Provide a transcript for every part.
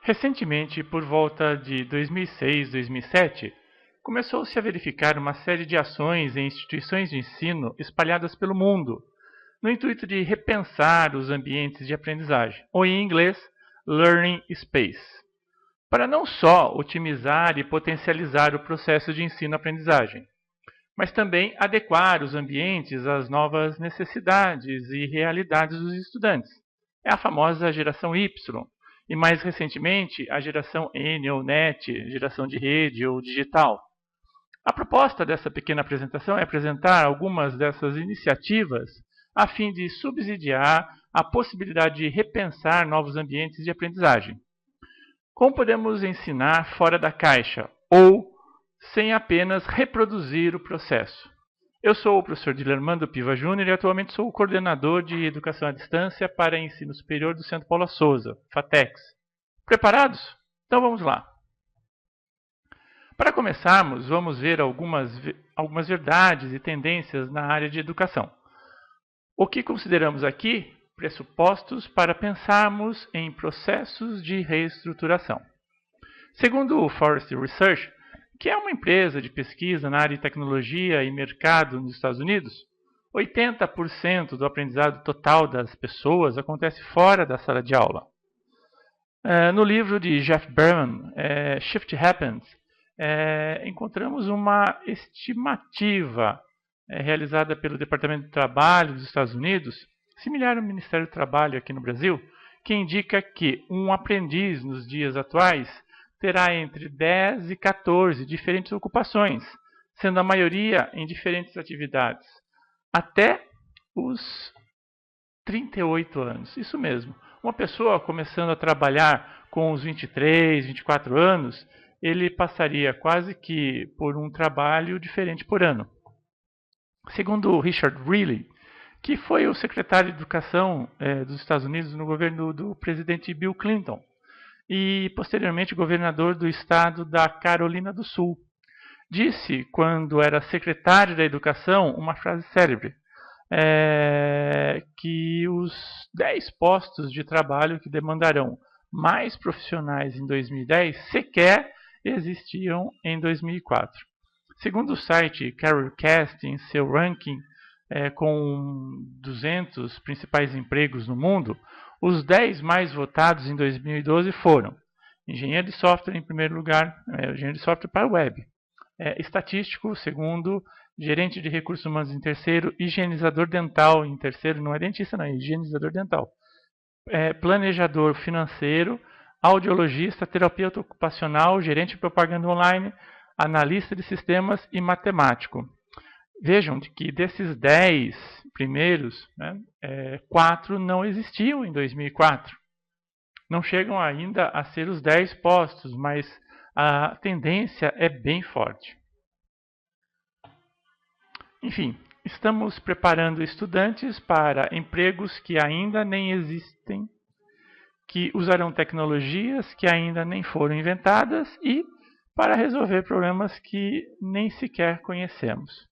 Recentemente, por volta de 2006, 2007, começou-se a verificar uma série de ações em instituições de ensino espalhadas pelo mundo, no intuito de repensar os ambientes de aprendizagem, ou em inglês, Learning Space, para não só otimizar e potencializar o processo de ensino-aprendizagem, mas também adequar os ambientes às novas necessidades e realidades dos estudantes. É a famosa geração Y, e mais recentemente a geração N ou NET, geração de rede ou digital. A proposta dessa pequena apresentação é apresentar algumas dessas iniciativas a fim de subsidiar a possibilidade de repensar novos ambientes de aprendizagem. Como podemos ensinar fora da caixa ou sem apenas reproduzir o processo? Eu sou o professor Dilermando Piva Júnior e atualmente sou o coordenador de Educação à Distância para Ensino Superior do Centro Paula Souza, FATEX. Preparados? Então vamos lá. Para começarmos, vamos ver algumas verdades e tendências na área de educação. O que consideramos aqui pressupostos para pensarmos em processos de reestruturação. Segundo o Forrester Research, que é uma empresa de pesquisa na área de tecnologia e mercado nos Estados Unidos, 80% do aprendizado total das pessoas acontece fora da sala de aula. No livro de Jeff Berman, Shift Happens, encontramos uma estimativa realizada pelo Departamento de Trabalho dos Estados Unidos, similar ao Ministério do Trabalho aqui no Brasil, que indica que um aprendiz nos dias atuais terá entre 10 e 14 diferentes ocupações, sendo a maioria em diferentes atividades, até os 38 anos. Isso mesmo. Uma pessoa começando a trabalhar com os 23, 24 anos, ele passaria quase que por um trabalho diferente por ano. Segundo Richard Riley, que foi o secretário de Educação dos Estados Unidos no governo do presidente Bill Clinton, e posteriormente governador do estado da Carolina do Sul, disse, quando era secretário da Educação, uma frase célebre, que os 10 postos de trabalho que demandarão mais profissionais em 2010 sequer existiam em 2004. Segundo o site Careercast, em seu ranking com 200 principais empregos no mundo, os 10 mais votados em 2012 foram engenheiro de software em primeiro lugar, engenheiro de software para web, estatístico segundo, gerente de recursos humanos em terceiro, higienizador dental em terceiro, não é dentista não, é higienizador dental, planejador financeiro, audiologista, terapeuta ocupacional, gerente de propaganda online, analista de sistemas e matemático. Vejam que desses 10 primeiros, 4 não existiam em 2004. Não chegam ainda a ser os 10 postos, mas a tendência é bem forte. Enfim, estamos preparando estudantes para empregos que ainda nem existem, que usarão tecnologias que ainda nem foram inventadas e para resolver problemas que nem sequer conhecemos.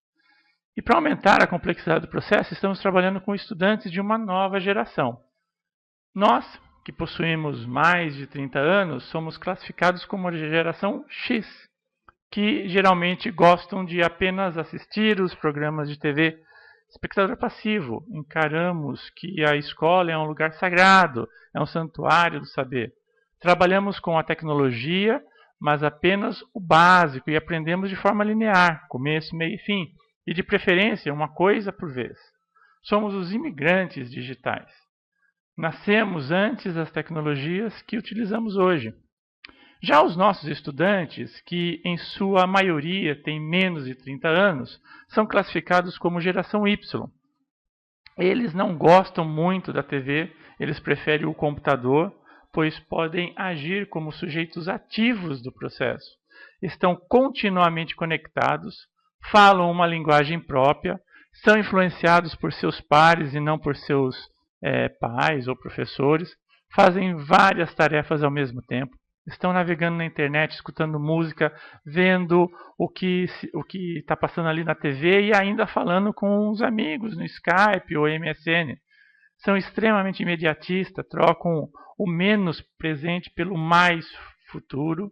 E para aumentar a complexidade do processo, estamos trabalhando com estudantes de uma nova geração. Nós, que possuímos mais de 30 anos, somos classificados como a geração X, que geralmente gostam de apenas assistir os programas de TV. Espectador passivo, encaramos que a escola é um lugar sagrado, é um santuário do saber. Trabalhamos com a tecnologia, mas apenas o básico e aprendemos de forma linear, começo, meio e fim. E de preferência, uma coisa por vez. Somos os imigrantes digitais. Nascemos antes das tecnologias que utilizamos hoje. Já os nossos estudantes, que em sua maioria têm menos de 30 anos, são classificados como geração Y. Eles não gostam muito da TV, eles preferem o computador, pois podem agir como sujeitos ativos do processo. Estão continuamente conectados, falam uma linguagem própria, são influenciados por seus pares e não por seus pais ou professores, fazem várias tarefas ao mesmo tempo, estão navegando na internet, escutando música, vendo o que está passando ali na TV e ainda falando com os amigos no Skype ou MSN. são extremamente imediatistas, trocam o menos presente pelo mais futuro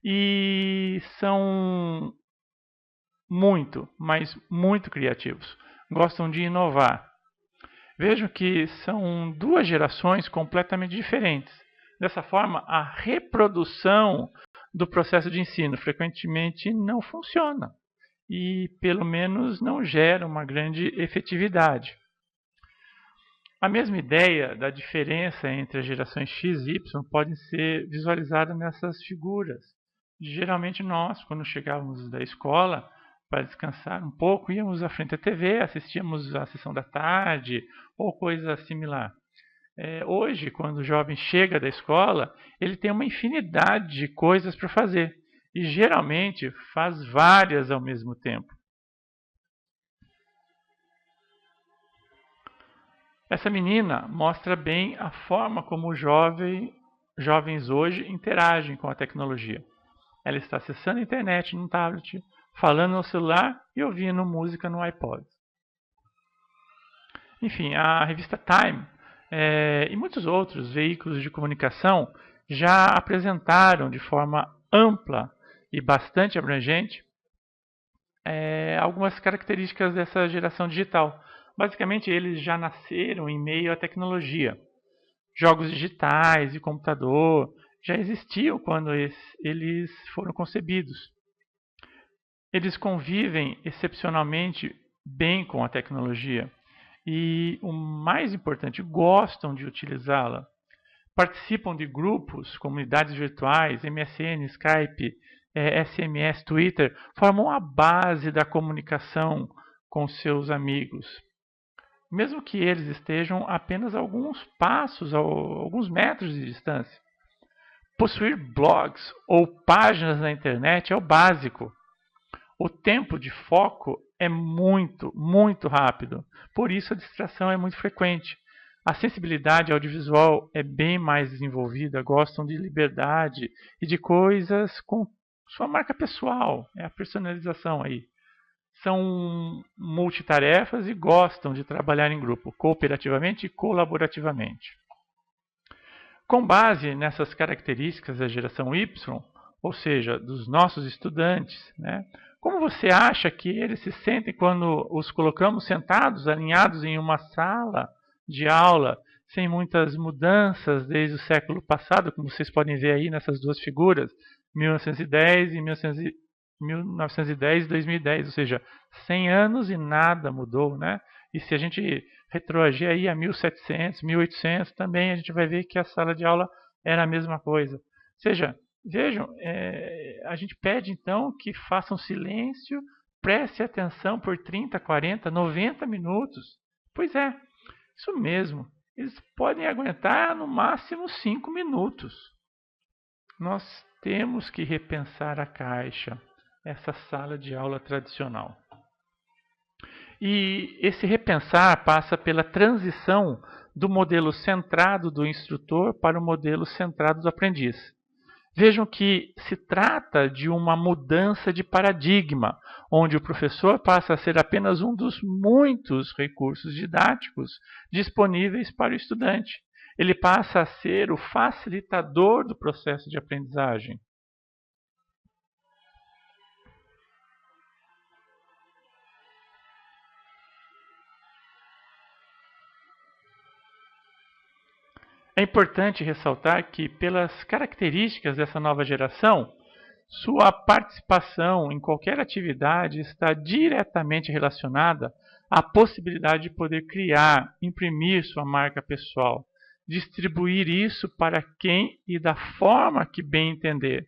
e são muito, mas muito criativos. Gostam de inovar. Vejam que são duas gerações completamente diferentes. Dessa forma, a reprodução do processo de ensino frequentemente não funciona e, pelo menos, não gera uma grande efetividade. A mesma ideia da diferença entre as gerações X e Y pode ser visualizada nessas figuras. Geralmente nós, quando chegávamos da escola, para descansar um pouco, íamos à frente da TV, assistíamos à sessão da tarde ou coisa similar. Hoje, quando o jovem chega da escola, ele tem uma infinidade de coisas para fazer e geralmente faz várias ao mesmo tempo. Essa menina mostra bem a forma como os jovens hoje interagem com a tecnologia. Ela está acessando a internet no tablet, falando no celular e ouvindo música no iPod. Enfim, a revista Time e muitos outros veículos de comunicação já apresentaram de forma ampla e bastante abrangente algumas características dessa geração digital. Basicamente, eles já nasceram em meio à tecnologia. Jogos digitais e computador já existiam quando eles foram concebidos. Eles convivem excepcionalmente bem com a tecnologia e, o mais importante, gostam de utilizá-la. Participam de grupos, comunidades virtuais, MSN, Skype, SMS, Twitter, formam a base da comunicação com seus amigos. Mesmo que eles estejam apenas a alguns passos, alguns metros de distância. Possuir blogs ou páginas na internet é o básico. O tempo de foco é muito, muito rápido. Por isso a distração é muito frequente. A sensibilidade audiovisual é bem mais desenvolvida, gostam de liberdade e de coisas com sua marca pessoal. É a personalização aí. São multitarefas e gostam de trabalhar em grupo, cooperativamente e colaborativamente. Com base nessas características da geração Y, ou seja, dos nossos estudantes, como você acha que eles se sentem quando os colocamos sentados, alinhados em uma sala de aula, sem muitas mudanças desde o século passado, como vocês podem ver aí nessas duas figuras, 1910 e 1910 e 2010, ou seja, 100 anos e nada mudou, E se a gente retroagir aí a 1700, 1800, também a gente vai ver que a sala de aula era a mesma coisa. Ou seja, vejam, a gente pede então que façam silêncio, preste atenção por 30, 40, 90 minutos. Pois é, isso mesmo. Eles podem aguentar no máximo 5 minutos. Nós temos que repensar a caixa, essa sala de aula tradicional. E esse repensar passa pela transição do modelo centrado do instrutor para o modelo centrado do aprendiz. Vejam que se trata de uma mudança de paradigma, onde o professor passa a ser apenas um dos muitos recursos didáticos disponíveis para o estudante. Ele passa a ser o facilitador do processo de aprendizagem. É importante ressaltar que, pelas características dessa nova geração, sua participação em qualquer atividade está diretamente relacionada à possibilidade de poder criar, imprimir sua marca pessoal, distribuir isso para quem e da forma que bem entender,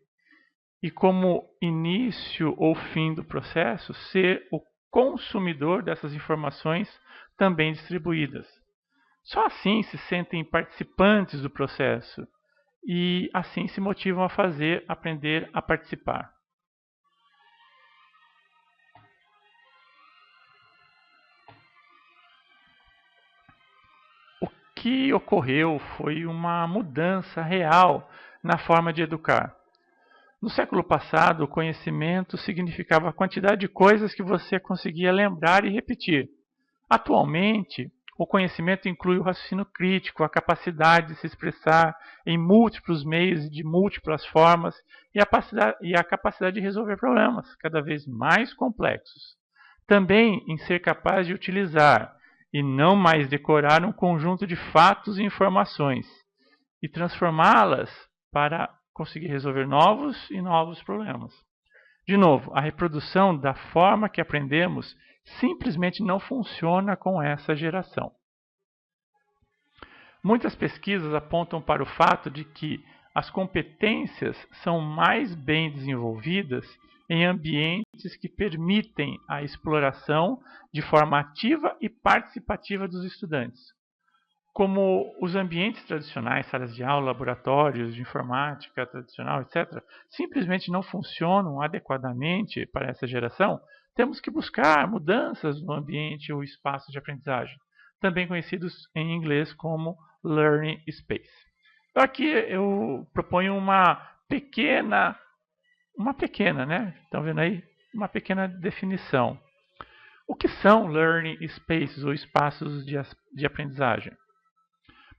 e como início ou fim do processo, ser o consumidor dessas informações também distribuídas. Só assim se sentem participantes do processo e assim se motivam a aprender a participar. O que ocorreu foi uma mudança real na forma de educar. No século passado, o conhecimento significava a quantidade de coisas que você conseguia lembrar e repetir. Atualmente, O conhecimento inclui o raciocínio crítico, a capacidade de se expressar em múltiplos meios e de múltiplas formas e a capacidade de resolver problemas cada vez mais complexos. Também em ser capaz de utilizar e não mais decorar um conjunto de fatos e informações e transformá-las para conseguir resolver novos e novos problemas. De novo, a reprodução da forma que aprendemos simplesmente não funciona com essa geração. Muitas pesquisas apontam para o fato de que as competências são mais bem desenvolvidas em ambientes que permitem a exploração de forma ativa e participativa dos estudantes. Como os ambientes tradicionais, salas de aula, laboratórios de informática tradicional, etc., simplesmente não funcionam adequadamente para essa geração, temos que buscar mudanças no ambiente ou espaço de aprendizagem, também conhecidos em inglês como Learning Space. Então aqui eu proponho uma pequena, né? Estão vendo aí? Uma pequena definição. O que são Learning Spaces ou espaços de aprendizagem?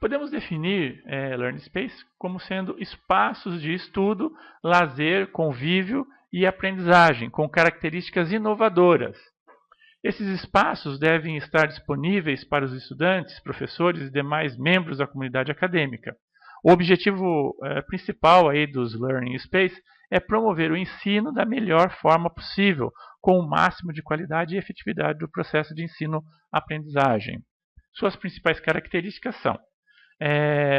Podemos definir Learning Space como sendo espaços de estudo, lazer, convívio e aprendizagem com características inovadoras. Esses espaços devem estar disponíveis para os estudantes, professores e demais membros da comunidade acadêmica. O objetivo principal aí dos Learning Space é promover o ensino da melhor forma possível, com o máximo de qualidade e efetividade do processo de ensino-aprendizagem. Suas principais características são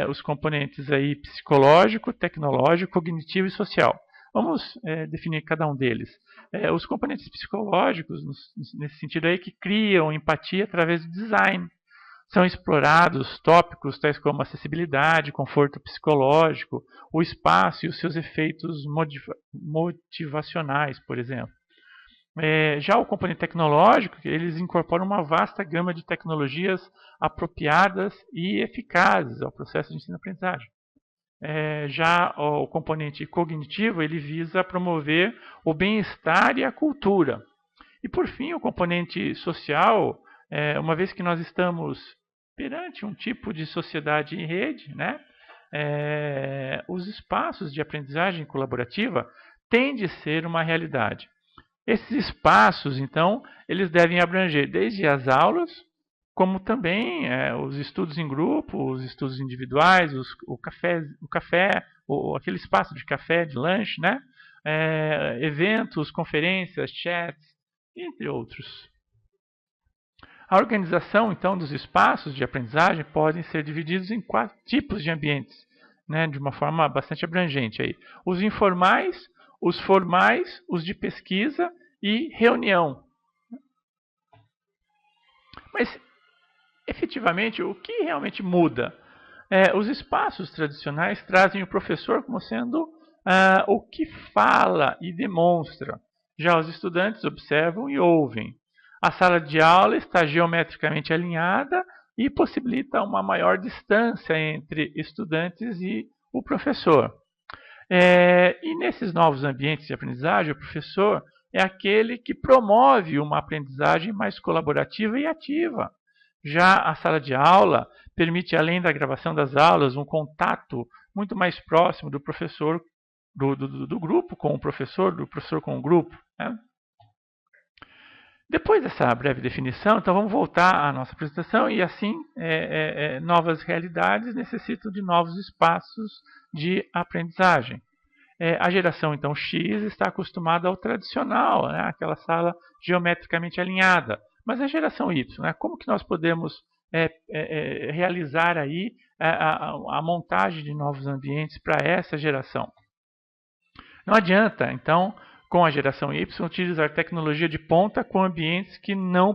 os componentes aí psicológico, tecnológico, cognitivo e social. Vamos definir cada um deles. Os componentes psicológicos, nesse sentido aí, que criam empatia através do design. São explorados tópicos tais como acessibilidade, conforto psicológico, o espaço e os seus efeitos motivacionais, por exemplo. Já o componente tecnológico, eles incorporam uma vasta gama de tecnologias apropriadas e eficazes ao processo de ensino-aprendizagem. Já o componente cognitivo, ele visa promover o bem-estar e a cultura. E por fim, o componente social, uma vez que nós estamos perante um tipo de sociedade em rede, né, os espaços de aprendizagem colaborativa têm de ser uma realidade. Esses espaços, então, eles devem abranger desde as aulas, como também os estudos em grupo, os estudos individuais, aquele espaço de café, de lanche, né? Eventos, conferências, chats, entre outros. A organização, então, dos espaços de aprendizagem podem ser divididos em 4 tipos de ambientes, né, de uma forma bastante abrangente. Aí. Os informais, os formais, os de pesquisa e reunião. Mas, efetivamente, o que realmente muda? Os espaços tradicionais trazem o professor como sendo o que fala e demonstra. Já os estudantes observam e ouvem. A sala de aula está geometricamente alinhada e possibilita uma maior distância entre estudantes e o professor. E nesses novos ambientes de aprendizagem, o professor é aquele que promove uma aprendizagem mais colaborativa e ativa. Já a sala de aula permite, além da gravação das aulas, um contato muito mais próximo do professor, do grupo com o professor, do professor com o grupo. Né? Depois dessa breve definição, então vamos voltar à nossa apresentação e assim novas realidades necessitam de novos espaços de aprendizagem. A geração então X está acostumada ao tradicional, né, aquela sala geometricamente alinhada. Mas a geração Y, né, como que nós podemos realizar aí a montagem de novos ambientes para essa geração? Não adianta, então, com a geração Y, utilizar tecnologia de ponta com ambientes que não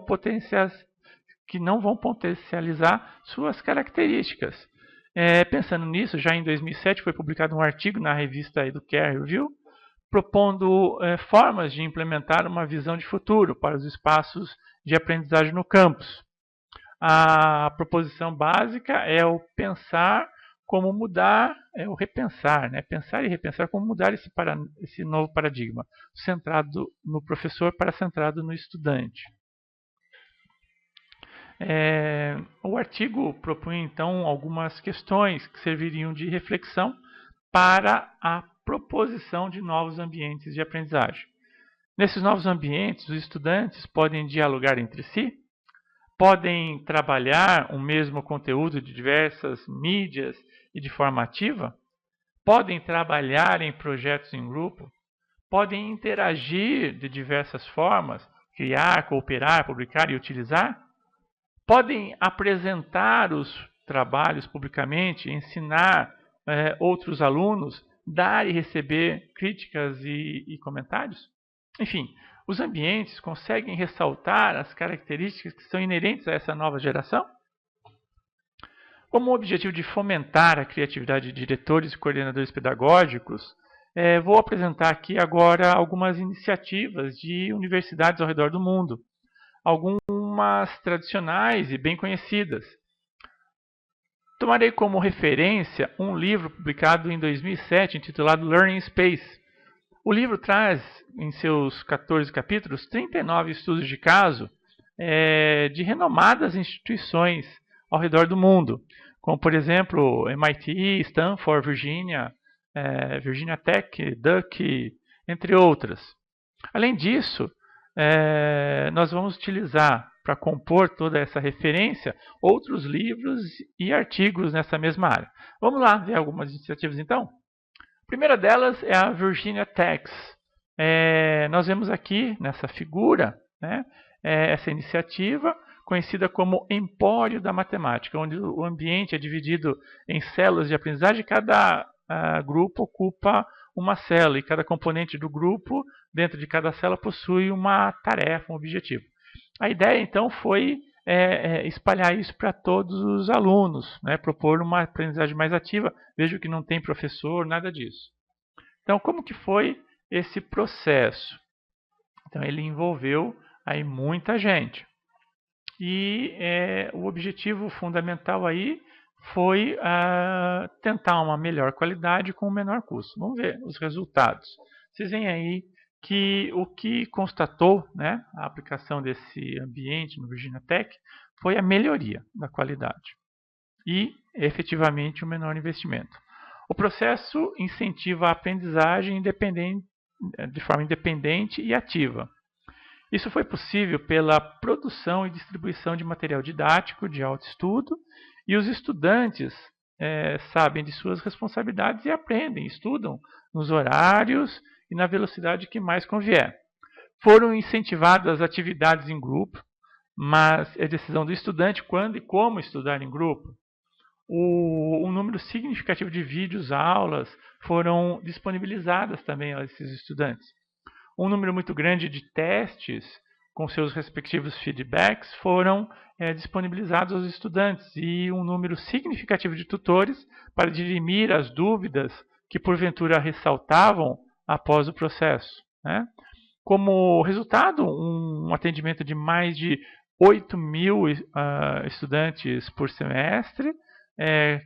vão potencializar suas características. Pensando nisso, já em 2007 foi publicado um artigo na revista Educare Review, propondo formas de implementar uma visão de futuro para os espaços de aprendizagem no campus. A proposição básica é o pensar como mudar, o repensar, né? Pensar e repensar como mudar esse novo paradigma, centrado no professor para centrado no estudante. O artigo propunha, então, algumas questões que serviriam de reflexão para a proposição de novos ambientes de aprendizagem. Nesses novos ambientes, os estudantes podem dialogar entre si, podem trabalhar o mesmo conteúdo de diversas mídias e de forma ativa, podem trabalhar em projetos em grupo, podem interagir de diversas formas, criar, cooperar, publicar e utilizar, podem apresentar os trabalhos publicamente, ensinar outros alunos, dar e receber críticas e comentários. Enfim, os ambientes conseguem ressaltar as características que são inerentes a essa nova geração? Como objetivo de fomentar a criatividade de diretores e coordenadores pedagógicos, vou apresentar aqui agora algumas iniciativas de universidades ao redor do mundo, algumas tradicionais e bem conhecidas. Tomarei como referência um livro publicado em 2007 intitulado Learning Space. O livro traz, em seus 14 capítulos, 39 estudos de caso de renomadas instituições ao redor do mundo, como, por exemplo, MIT, Stanford, Virginia Tech, Duke, entre outras. Além disso, nós vamos utilizar, para compor toda essa referência, outros livros e artigos nessa mesma área. Vamos lá ver algumas iniciativas, então? A primeira delas é a Virginia Tech. Nós vemos aqui, nessa figura, essa iniciativa, conhecida como Empório da Matemática, onde o ambiente é dividido em células de aprendizagem, cada grupo ocupa uma célula, e cada componente do grupo, dentro de cada célula, possui uma tarefa, um objetivo. A ideia, então, foi espalhar isso para todos os alunos, propor uma aprendizagem mais ativa. Vejo que não tem professor, nada disso. Então, como que foi esse processo? Então, ele envolveu aí muita gente. E o objetivo fundamental aí foi tentar uma melhor qualidade com um menor custo. Vamos ver os resultados. Vocês veem aí que o que constatou a aplicação desse ambiente no Virginia Tech foi a melhoria da qualidade e, efetivamente, o menor investimento. O processo incentiva a aprendizagem de forma independente e ativa. Isso foi possível pela produção e distribuição de material didático de autoestudo, e os estudantes sabem de suas responsabilidades e aprendem, estudam nos horários e na velocidade que mais convier. Foram incentivadas atividades em grupo, mas é decisão do estudante quando e como estudar em grupo. Um número significativo de vídeos, aulas, foram disponibilizadas também a esses estudantes. Um número muito grande de testes com seus respectivos feedbacks foram disponibilizados aos estudantes, e um número significativo de tutores para dirimir as dúvidas que porventura ressaltavam após o processo. Como resultado, um atendimento de mais de 8.000 estudantes por semestre,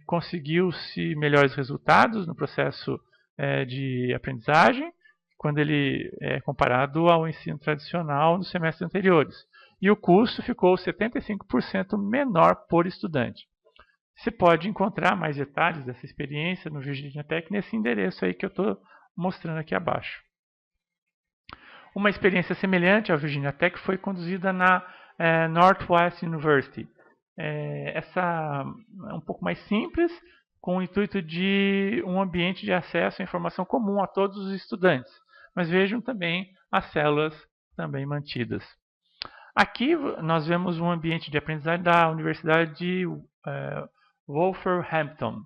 conseguiu-se melhores resultados no processo de aprendizagem, quando ele é comparado ao ensino tradicional nos semestres anteriores. E o custo ficou 75% menor por estudante. Você pode encontrar mais detalhes dessa experiência no Virginia Tech nesse endereço aí que eu estou mostrando aqui abaixo. Uma experiência semelhante ao Virginia Tech foi conduzida na Northwestern University. Essa é um pouco mais simples, com o intuito de um ambiente de acesso à informação comum a todos os estudantes. Mas vejam também as células também mantidas. Aqui nós vemos um ambiente de aprendizagem da Universidade de Wolverhampton,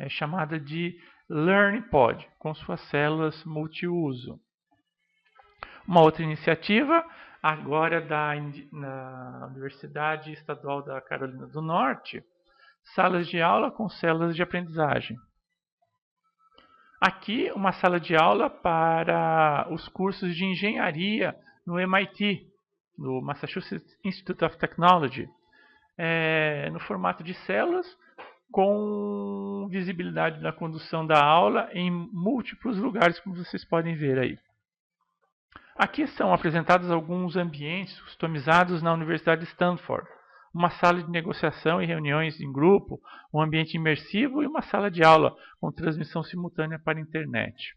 chamada de LearnPod, com suas células multiuso. Uma outra iniciativa, agora na Universidade Estadual da Carolina do Norte, salas de aula com células de aprendizagem. Aqui, uma sala de aula para os cursos de engenharia no MIT, no Massachusetts Institute of Technology, no formato de células, com visibilidade da condução da aula em múltiplos lugares, como vocês podem ver aí. Aqui são apresentados alguns ambientes customizados na Universidade de Stanford. uma sala de negociação e reuniões em grupo, um ambiente imersivo e uma sala de aula com transmissão simultânea para a internet.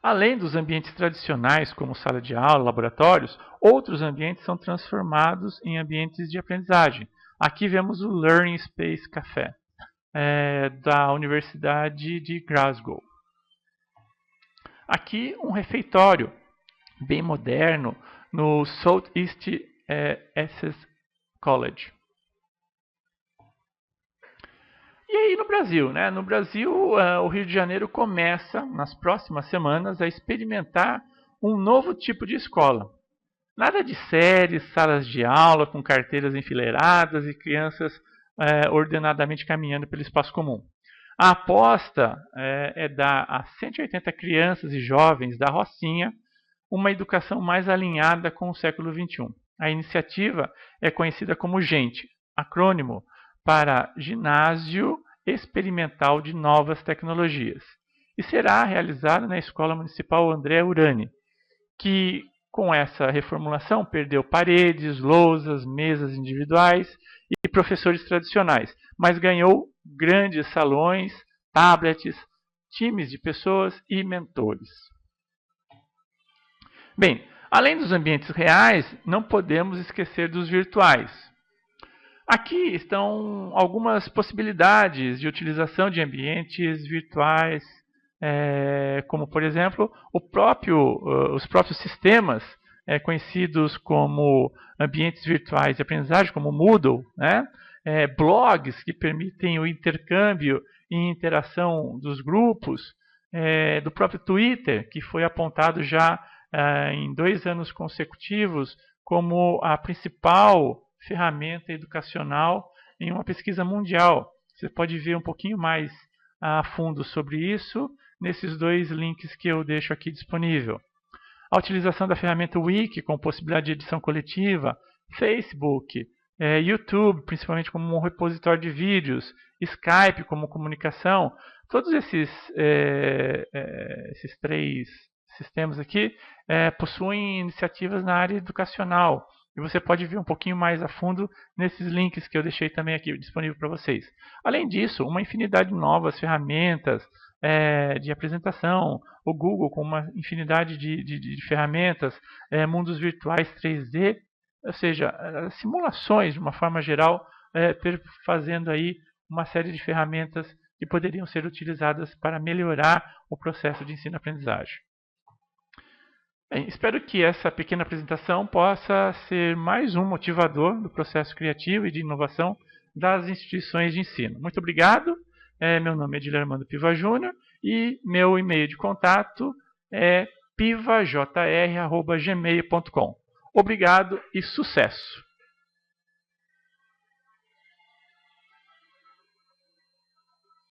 Além dos ambientes tradicionais, como sala de aula, laboratórios, outros ambientes são transformados em ambientes de aprendizagem. Aqui vemos o Learning Space Café, da Universidade de Glasgow. Aqui um refeitório bem moderno no South East Essex College. E aí no Brasil, né? No Brasil, o Rio de Janeiro começa, nas próximas semanas, a experimentar um novo tipo de escola. Nada de séries, salas de aula com carteiras enfileiradas e crianças ordenadamente caminhando pelo espaço comum. A aposta é dar a 180 crianças e jovens da Rocinha uma educação mais alinhada com o século XXI. A iniciativa é conhecida como GENT, acrônimo para Ginásio Experimental de Novas Tecnologias, e será realizada na Escola Municipal André Urani, que com essa reformulação perdeu paredes, lousas, mesas individuais e professores tradicionais, mas ganhou grandes salões, tablets, times de pessoas e mentores. Bem, além dos ambientes reais, não podemos esquecer dos virtuais. Aqui estão algumas possibilidades de utilização de ambientes virtuais, como, por exemplo, os próprios sistemas conhecidos como ambientes virtuais de aprendizagem, como o Moodle, né? Blogs que permitem o intercâmbio e interação dos grupos, do próprio Twitter, que foi apontado já em 2 anos consecutivos como a principal ferramenta educacional em uma pesquisa mundial. Você pode ver um pouquinho mais a fundo sobre isso nesses 2 links que eu deixo aqui disponível. A utilização da ferramenta Wiki com possibilidade de edição coletiva, Facebook, YouTube, principalmente como um repositório de vídeos, Skype como comunicação, todos esses 3 sistemas aqui possuem iniciativas na área educacional. E você pode ver um pouquinho mais a fundo nesses links que eu deixei também aqui disponível para vocês. Além disso, uma infinidade de novas ferramentas de apresentação, o Google com uma infinidade de ferramentas, mundos virtuais 3D, ou seja, simulações de uma forma geral, fazendo aí uma série de ferramentas que poderiam ser utilizadas para melhorar o processo de ensino-aprendizagem. Bem, espero que essa pequena apresentação possa ser mais um motivador do processo criativo e de inovação das instituições de ensino. Muito obrigado. Meu nome é Edilio Armando Piva Júnior e meu e-mail de contato é pivajr@gmail.com. Obrigado e sucesso!